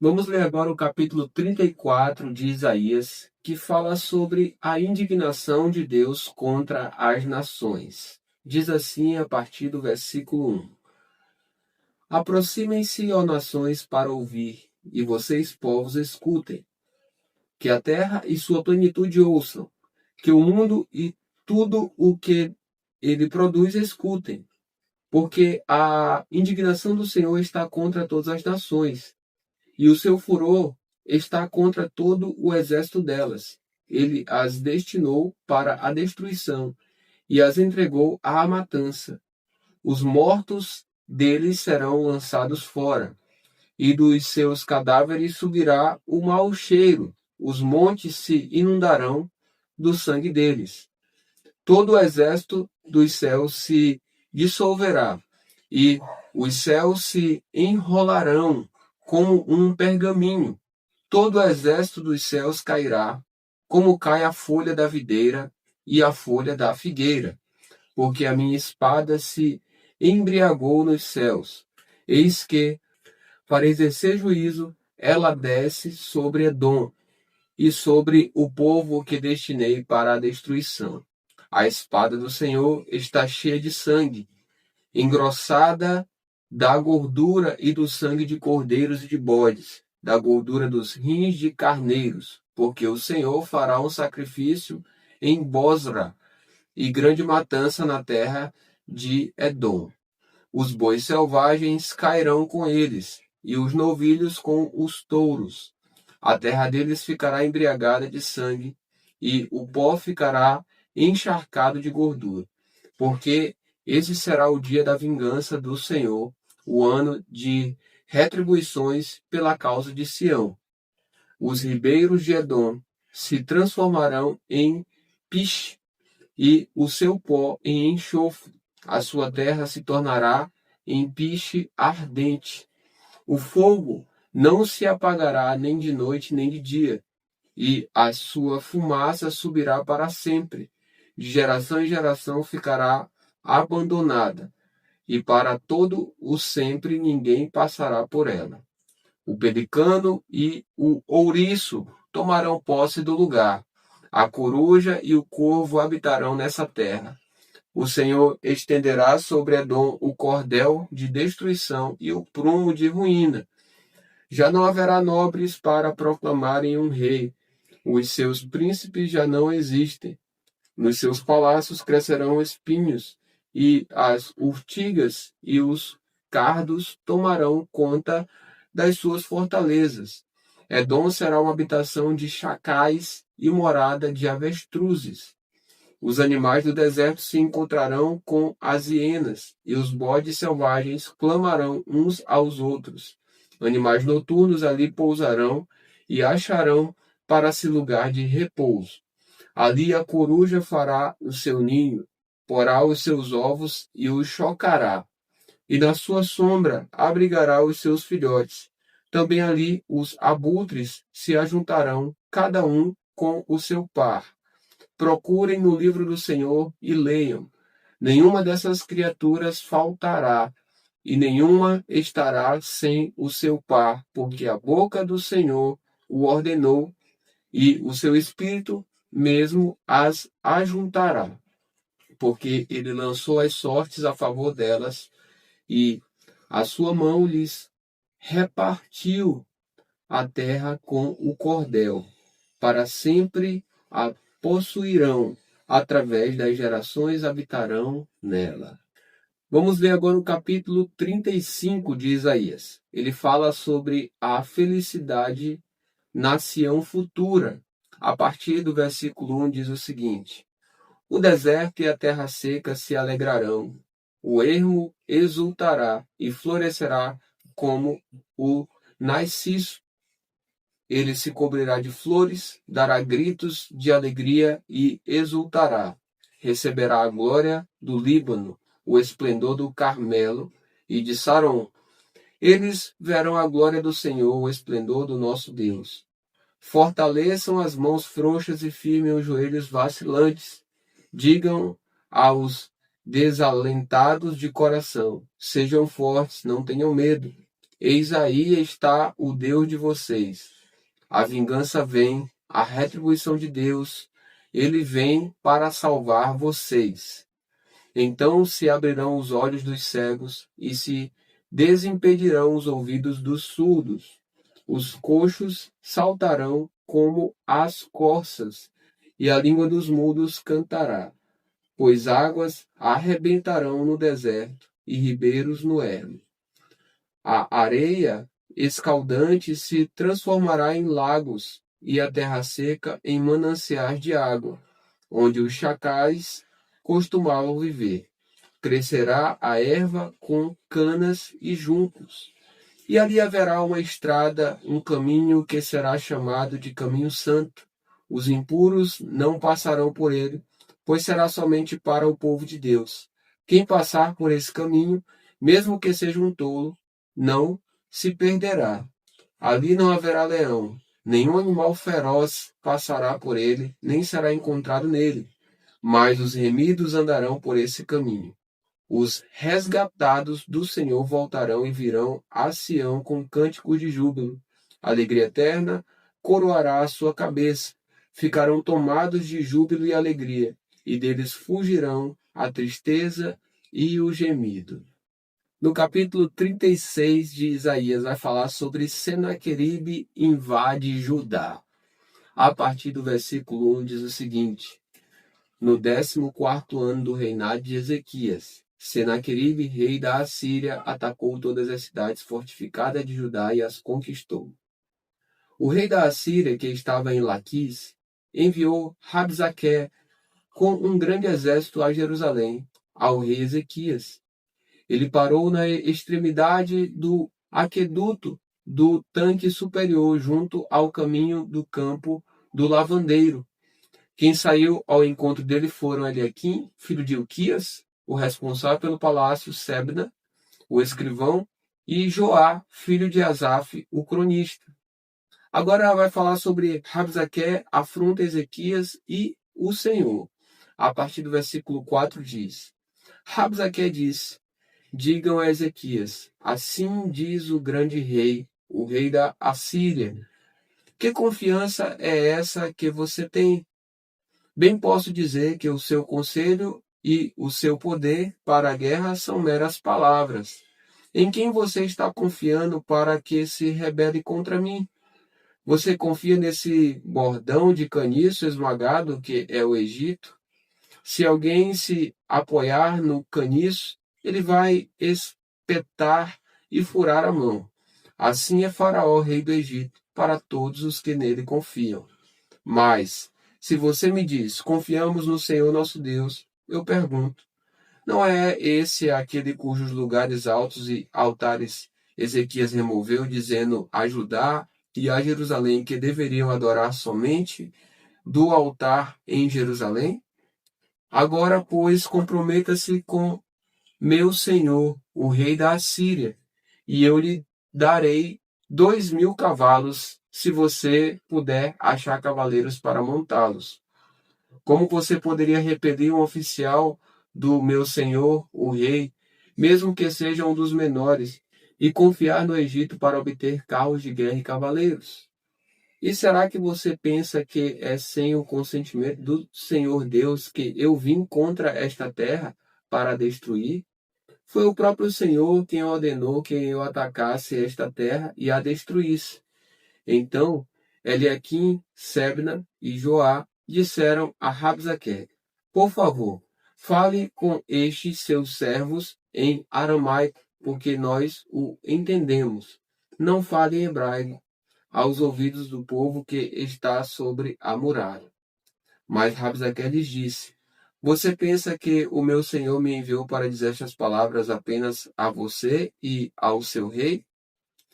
Vamos ler agora o capítulo 34 de Isaías, que fala sobre a indignação de Deus contra as nações. Diz assim a partir do versículo 1: Aproximem-se, ó nações, para ouvir, e vocês, povos, escutem. Que a terra e sua plenitude ouçam, que o mundo e tudo o que ele produz escutem. Porque a indignação do Senhor está contra todas as nações, e o seu furor está contra todo o exército delas. Ele as destinou para a destruição e as entregou à matança. Os mortos deles serão lançados fora, e dos seus cadáveres subirá o mau cheiro. Os montes se inundarão do sangue deles. Todo o exército dos céus se dissolverá, e os céus se enrolarão como um pergaminho. Todo o exército dos céus cairá, como cai a folha da videira e a folha da figueira, porque a minha espada se embriagou nos céus. Eis que, para exercer juízo, ela desce sobre Edom e sobre o povo que destinei para a destruição. A espada do Senhor está cheia de sangue, engrossada da gordura e do sangue de cordeiros e de bodes, da gordura dos rins de carneiros, porque o Senhor fará um sacrifício em Bosra e grande matança na terra de Edom. Os bois selvagens cairão com eles, e os novilhos com os touros. A terra deles ficará embriagada de sangue, e o pó ficará encharcado de gordura. Porque esse será o dia da vingança do Senhor, o ano de retribuições pela causa de Sião. Os ribeiros de Edom se transformarão em piche, e o seu pó em enxofre. A sua terra se tornará em piche ardente. O fogo não se apagará nem de noite nem de dia, e a sua fumaça subirá para sempre. De geração em geração ficará abandonada, e para todo o sempre ninguém passará por ela. O pelicano e o ouriço tomarão posse do lugar. A coruja e o corvo habitarão nessa terra. O Senhor estenderá sobre Edom o cordel de destruição e o prumo de ruína. Já não haverá nobres para proclamarem um rei. Os seus príncipes já não existem. Nos seus palácios crescerão espinhos, e as urtigas e os cardos tomarão conta das suas fortalezas. Edom será uma habitação de chacais e morada de avestruzes. Os animais do deserto se encontrarão com as hienas, e os bodes selvagens clamarão uns aos outros. Animais noturnos ali pousarão e acharão para si lugar de repouso. Ali a coruja fará o seu ninho, porá os seus ovos e os chocará, e na sua sombra abrigará os seus filhotes. Também ali os abutres se ajuntarão, cada um com o seu par. Procurem no livro do Senhor e leiam. Nenhuma dessas criaturas faltará, e nenhuma estará sem o seu par, porque a boca do Senhor o ordenou, e o seu espírito mesmo as ajuntará, porque ele lançou as sortes a favor delas, e a sua mão lhes repartiu a terra com o cordel. Para sempre a possuirão, através das gerações habitarão nela. Vamos ver agora o capítulo 35 de Isaías. Ele fala sobre a felicidade na Sião futura. A partir do versículo 1 diz o seguinte: O deserto e a terra seca se alegrarão, o ermo exultará e florescerá como o narciso. Ele se cobrirá de flores, dará gritos de alegria e exultará. Receberá a glória do Líbano, o esplendor do Carmelo e de Saron. Eles verão a glória do Senhor, o esplendor do nosso Deus. Fortaleçam as mãos frouxas e firmem os joelhos vacilantes. Digam aos desalentados de coração: sejam fortes, não tenham medo. Eis aí está o Deus de vocês. A vingança vem, a retribuição de Deus, ele vem para salvar vocês. Então se abrirão os olhos dos cegos e se desimpedirão os ouvidos dos surdos. Os coxos saltarão como as corças, e a língua dos mudos cantará, pois águas arrebentarão no deserto e ribeiros no ermo. A areia escaldante se transformará em lagos e a terra seca em mananciais de água, onde os chacais costumavam viver. Crescerá a erva com canas e juncos. E ali haverá uma estrada, um caminho que será chamado de caminho santo. Os impuros não passarão por ele, pois será somente para o povo de Deus. Quem passar por esse caminho, mesmo que seja um tolo, não se perderá. Ali não haverá leão, nenhum animal feroz passará por ele, nem será encontrado nele. Mas os remidos andarão por esse caminho. Os resgatados do Senhor voltarão e virão a Sião com cânticos de júbilo. A alegria eterna coroará a sua cabeça. Ficarão tomados de júbilo e alegria, e deles fugirão a tristeza e o gemido. No capítulo 36 de Isaías vai falar sobre Senaqueribe invade Judá. A partir do versículo 1 diz o seguinte: no 14º ano do reinado de Ezequias, Senaqueribe, rei da Assíria, atacou todas as cidades fortificadas de Judá e as conquistou. O rei da Assíria, que estava em Laquis, enviou Rabsaque com um grande exército a Jerusalém, ao rei Ezequias. Ele parou na extremidade do aqueduto do tanque superior, junto ao caminho do campo do lavandeiro. Quem saiu ao encontro dele foram Eliaquim, filho de Ilquias, o responsável pelo palácio, Sebna, o escrivão, e Joá, filho de Asaf, o cronista. Agora vai falar sobre Rabsaque, afronta Ezequias e o Senhor. A partir do versículo 4 diz: Rabsaque disse: digam a Ezequias, assim diz o grande rei, o rei da Assíria. Que confiança é essa que você tem? Bem posso dizer que o seu conselho e o seu poder para a guerra são meras palavras. Em quem você está confiando para que se rebele contra mim? Você confia nesse bordão de caniço esmagado que é o Egito? Se alguém se apoiar no caniço, ele vai espetar e furar a mão. Assim é Faraó, rei do Egito, para todos os que nele confiam. Mas, se você me diz, confiamos no Senhor nosso Deus, eu pergunto, não é esse aquele cujos lugares altos e altares Ezequias removeu, dizendo a Judá e a Jerusalém que deveriam adorar somente do altar em Jerusalém? Agora, pois, comprometa-se com meu senhor, o rei da Assíria, e eu lhe darei 2.000 cavalos, se você puder achar cavaleiros para montá-los. Como você poderia repelir um oficial do meu senhor, o rei, mesmo que seja um dos menores, e confiar no Egito para obter carros de guerra e cavaleiros? E será que você pensa que é sem o consentimento do Senhor Deus que eu vim contra esta terra para a destruir? Foi o próprio Senhor quem ordenou que eu atacasse esta terra e a destruísse. Então, Eliaquim, Sebna e Joá disseram a Rabsaque: por favor, fale com estes seus servos em aramaico, porque nós o entendemos. Não fale em hebraico, aos ouvidos do povo que está sobre a muralha. Mas Rabsaque lhes disse: você pensa que o meu senhor me enviou para dizer estas palavras apenas a você e ao seu rei?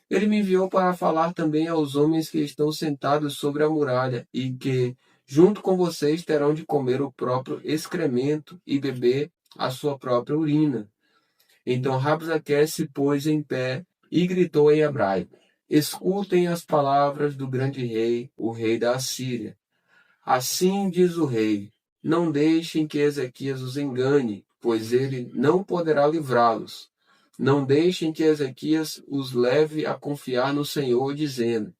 Ele me enviou para falar também aos homens que estão sentados sobre a muralha e que, junto com vocês, terão de comer o próprio excremento e beber a sua própria urina. Então Rabsaque se pôs em pé e gritou em hebraico: escutem as palavras do grande rei, o rei da Assíria. Assim diz o rei: não deixem que Ezequias os engane, pois ele não poderá livrá-los. Não deixem que Ezequias os leve a confiar no Senhor, dizendo: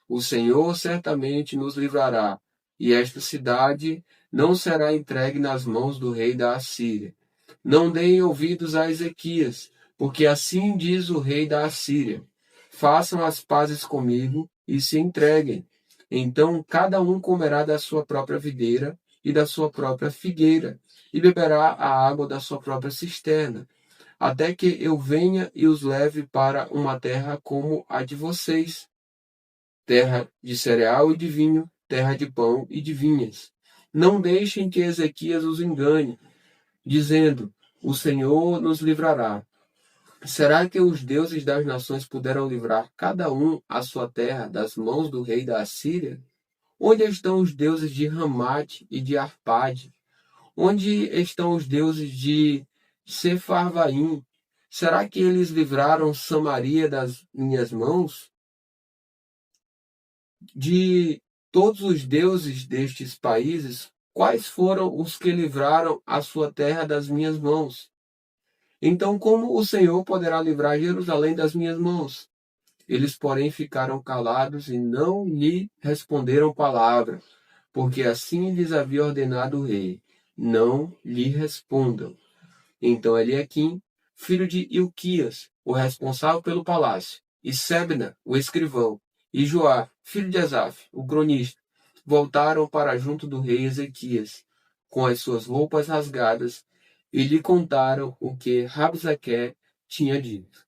o Senhor certamente nos livrará, e esta cidade não será entregue nas mãos do rei da Assíria. Não deem ouvidos a Ezequias, porque assim diz o rei da Assíria: façam as pazes comigo e se entreguem. Então cada um comerá da sua própria videira e da sua própria figueira, e beberá a água da sua própria cisterna, até que eu venha e os leve para uma terra como a de vocês, terra de cereal e de vinho, terra de pão e de vinhas. Não deixem que Ezequias os engane, dizendo: o Senhor nos livrará. Será que os deuses das nações puderam livrar cada um a sua terra das mãos do rei da Assíria? Onde estão os deuses de Ramate e de Arpade? Onde estão os deuses de Sefarvaim? Será que eles livraram Samaria das minhas mãos? De todos os deuses destes países, quais foram os que livraram a sua terra das minhas mãos? Então, como o Senhor poderá livrar Jerusalém das minhas mãos? Eles, porém, ficaram calados e não lhe responderam palavra, porque assim lhes havia ordenado o rei: não lhe respondam. Então Eliaquim, filho de Ilquias, o responsável pelo palácio, e Sebna, o escrivão, e Joá, filho de Asaf, o cronista, voltaram para junto do rei Ezequias, com as suas roupas rasgadas, e lhe contaram o que Rabsaque tinha dito.